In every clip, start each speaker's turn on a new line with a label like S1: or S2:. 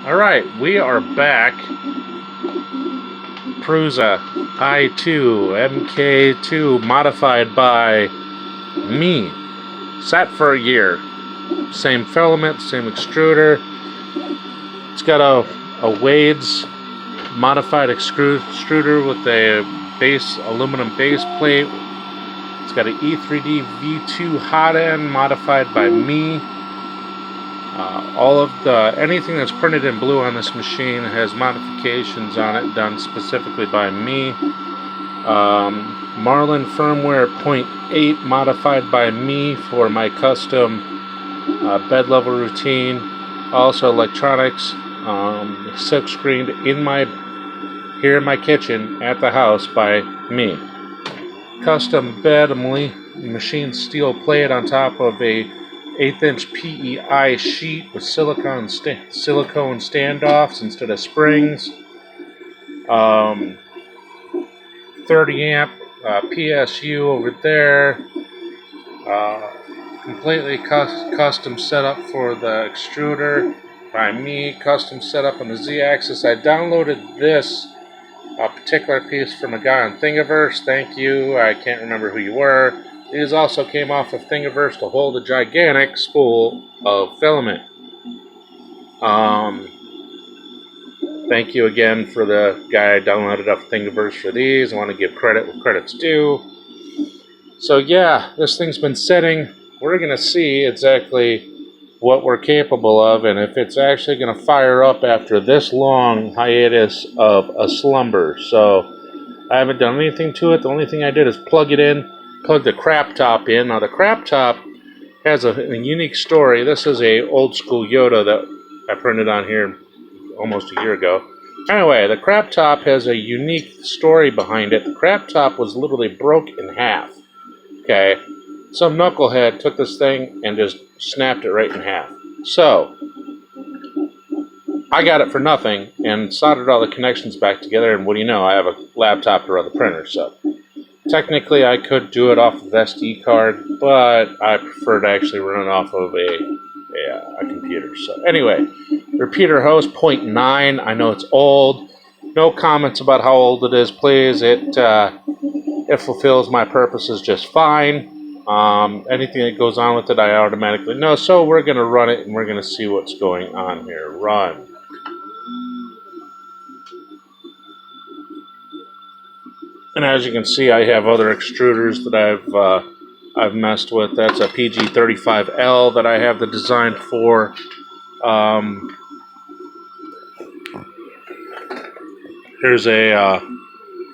S1: Alright, we are back. Prusa i2 mk2 modified by me. Sat for a year. Same filament, same extruder. It's got a Wade's modified extruder with a aluminum base plate. It's got an E3D V2 hot end modified by me. All of anything that's printed in blue on this machine has modifications on it done specifically by me. Marlin firmware 0.8 modified by me for my custom bed level routine. Also electronics silk screened here in my kitchen at the house by me. Custom bed machined steel plate on top of a 1/8" PEI sheet with silicone standoffs instead of springs. 30 amp PSU over there. Completely custom setup for the extruder by me. Custom setup on the Z-axis. I downloaded this particular piece from a guy on Thingiverse. Thank you. I can't remember who you were. These also came off of Thingiverse to hold a gigantic spool of filament. Thank you again for the guy I downloaded off Thingiverse for these. I want to give credit where credit's due. So yeah, this thing's been sitting. We're going to see exactly what we're capable of and if it's actually going to fire up after this long hiatus of a slumber. So I haven't done anything to it. The only thing I did is plug the crap top in. Now the crap top has a unique story. This is a old school Yoda that I printed on here almost a year ago. Anyway, the crap top has a unique story behind it. The crap top was literally broke in half. Okay, some knucklehead took this thing and just snapped it right in half. So I got it for nothing and soldered all the connections back together, and what do you know, I have a laptop to run the printer. So technically I could do it off of SD card, but I prefer to actually run it off of a computer. So anyway, repeater host 0.9. I know it's old. No comments about how old it is, please. It fulfills my purposes just fine. Anything that goes on with it, I automatically know. So we're going to run it, and we're going to see what's going on here. Run. And as you can see, I have other extruders that I've messed with. That's a PG35L that I have the design for. Here's a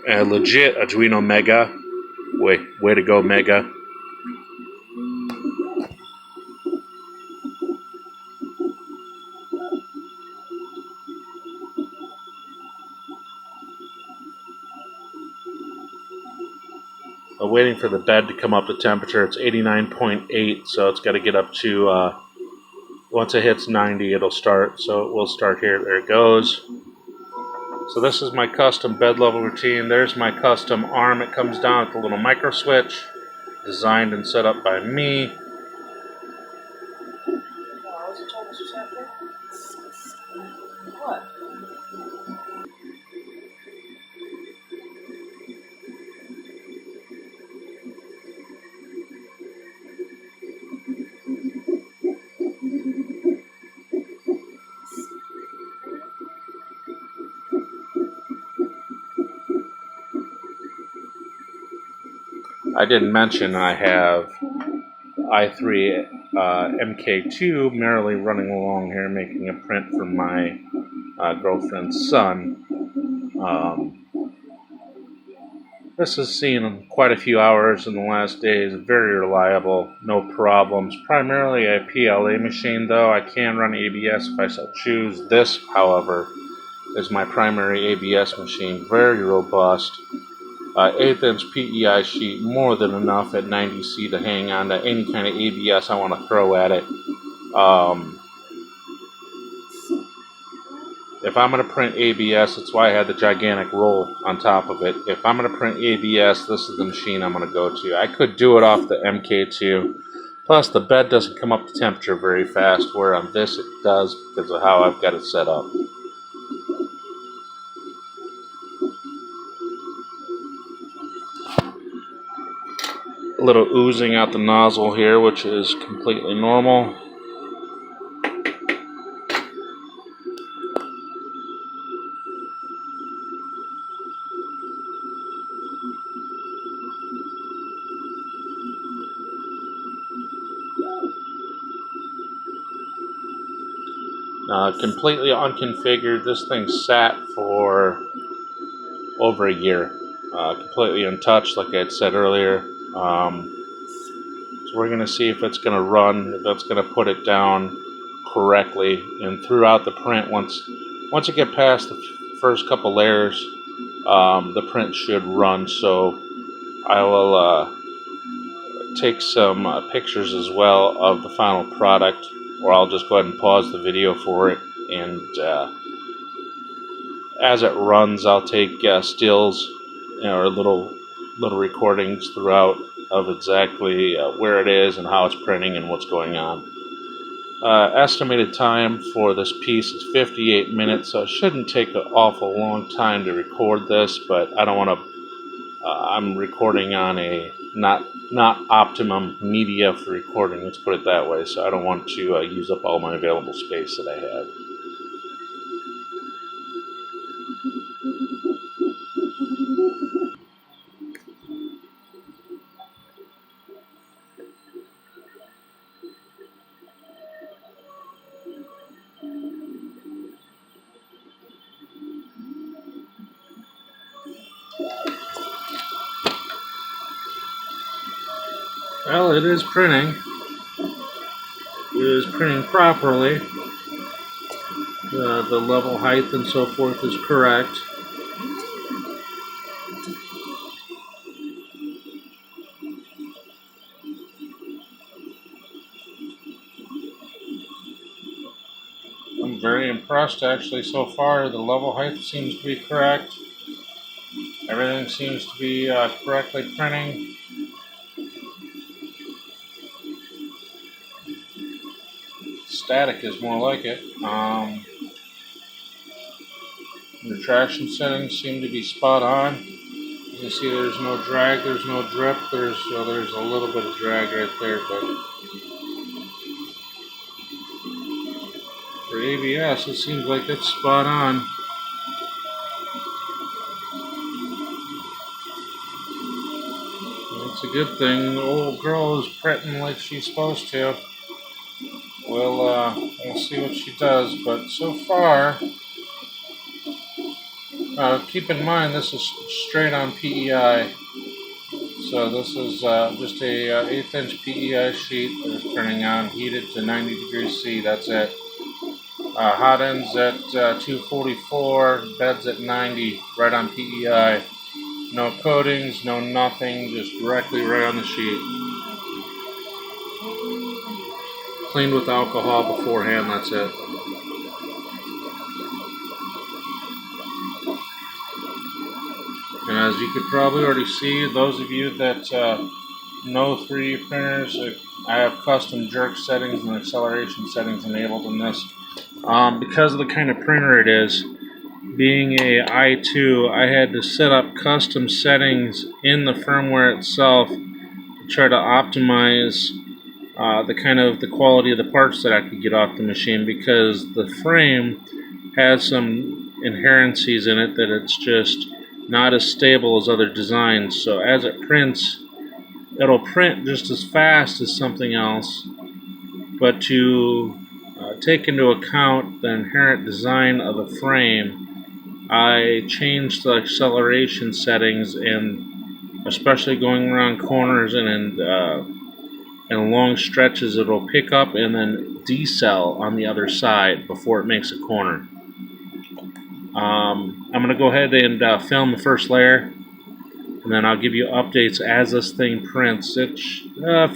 S1: legit Arduino Mega. Way to go, Mega. Waiting for the bed to come up to temperature. It's 89.8, so it's got to get up to, once it hits 90, it'll start. So it will start here. There it goes. So this is my custom bed level routine. There's my custom arm. It comes down with a little micro switch, designed and set up by me.
S2: What?
S1: I didn't mention I have i3 mk2 merrily running along here, making a print for my girlfriend's son. This has seen quite a few hours in the last days. Very reliable, no problems. Primarily a PLA machine, though. I can run ABS if I so choose. This, however, is my primary ABS machine. Very robust. 1/8" PEI sheet, more than enough at 90C to hang on to any kind of ABS I want to throw at it. If I'm going to print ABS, that's why I had the gigantic roll on top of it. If I'm going to print ABS, this is the machine I'm going to go to. I could do it off the MK2, Plus, the bed doesn't come up to temperature very fast, where on this it does because of how I've got it set up. A little oozing out the nozzle here, which is completely normal. Completely unconfigured. This thing sat for over a year, completely untouched, like I had said earlier. So we're going to see if it's going to run, if it's going to put it down correctly. And throughout the print, once you get past the first couple layers, the print should run. So I will take some pictures as well of the final product, or I'll just go ahead and pause the video for it, and as it runs, I'll take stills, or little recordings throughout of exactly where it is and how it's printing and what's going on. Estimated time for this piece is 58 minutes, so it shouldn't take an awful long time to record this, but I don't want to, I'm recording on a not optimum media for recording, let's put it that way, so I don't want to use up all my available space that I have. Well, it is printing. It is printing properly. The level height and so forth is correct. I'm very impressed actually so far. The level height seems to be correct. Everything seems to be correctly printing. Static is more like it. Retraction settings seem to be spot on. You can see there's no drag, there's no drip, there's a little bit of drag right there, but for ABS it seems like it's spot on. It's a good thing. The old girl is printing like she's supposed to. We'll see what she does, but so far, keep in mind this is straight on PEI. So this is just a 1/8 inch PEI sheet that is printing on, heated to 90 degrees C, that's it. Hot ends at 244, beds at 90, right on PEI. No coatings, no nothing, just directly right on the sheet. Cleaned with alcohol beforehand, that's it. And as you could probably already see, those of you that know 3D printers, I have custom jerk settings and acceleration settings enabled in this. Because of the kind of printer it is, being a i2, I had to set up custom settings in the firmware itself to try to optimize the quality of the parts that I could get off the machine, because the frame has some inherencies in it that it's just not as stable as other designs. So as it prints, it'll print just as fast as something else, but to take into account the inherent design of the frame, I changed the acceleration settings, and especially going around corners and long stretches, it'll pick up and then decel on the other side before it makes a corner. I'm going to go ahead and film the first layer, and then I'll give you updates as this thing prints. It's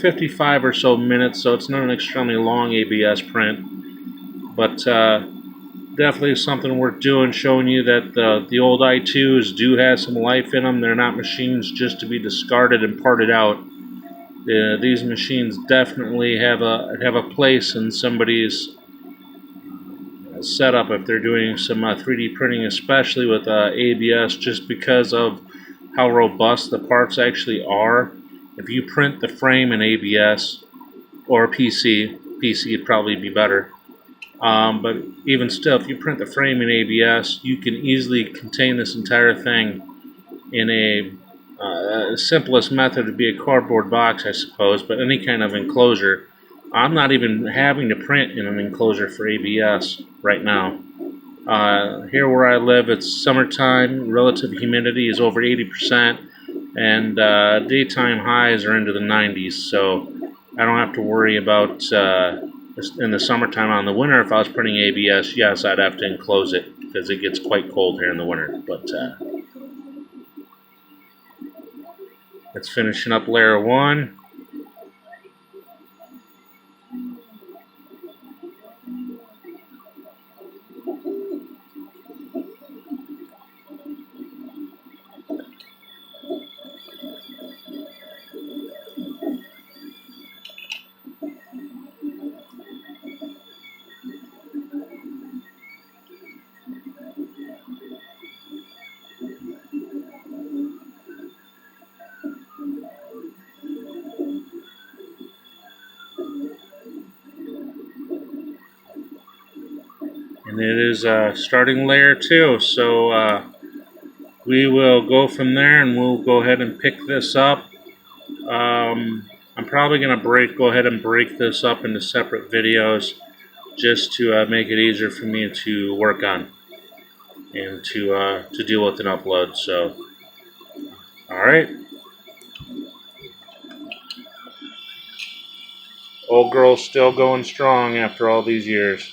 S1: 55 or so minutes, so it's not an extremely long ABS print, but definitely something worth doing, showing you that the old i2s do have some life in them. They're not machines just to be discarded and parted out. These machines definitely have a place in somebody's setup if they're doing some 3D printing, especially with ABS, just because of how robust the parts actually are. If you print the frame in ABS or PC would probably be better. But even still, if you print the frame in ABS, you can easily contain this entire thing in simplest method would be a cardboard box, I suppose, but any kind of enclosure. I'm not even having to print in an enclosure for ABS right now. Here where I live, it's summertime, relative humidity is over 80%, and daytime highs are into the 90s, so I don't have to worry about in the summertime. On the winter, if I was printing ABS, yes, I'd have to enclose it because it gets quite cold here in the winter, but it's finishing up layer 1. And it is starting layer 2, so we will go from there, and we'll go ahead and pick this up. I'm probably going to go ahead and break this up into separate videos just to make it easier for me to work on and to deal with and upload. So, all right. Old girl's still going strong after all these years.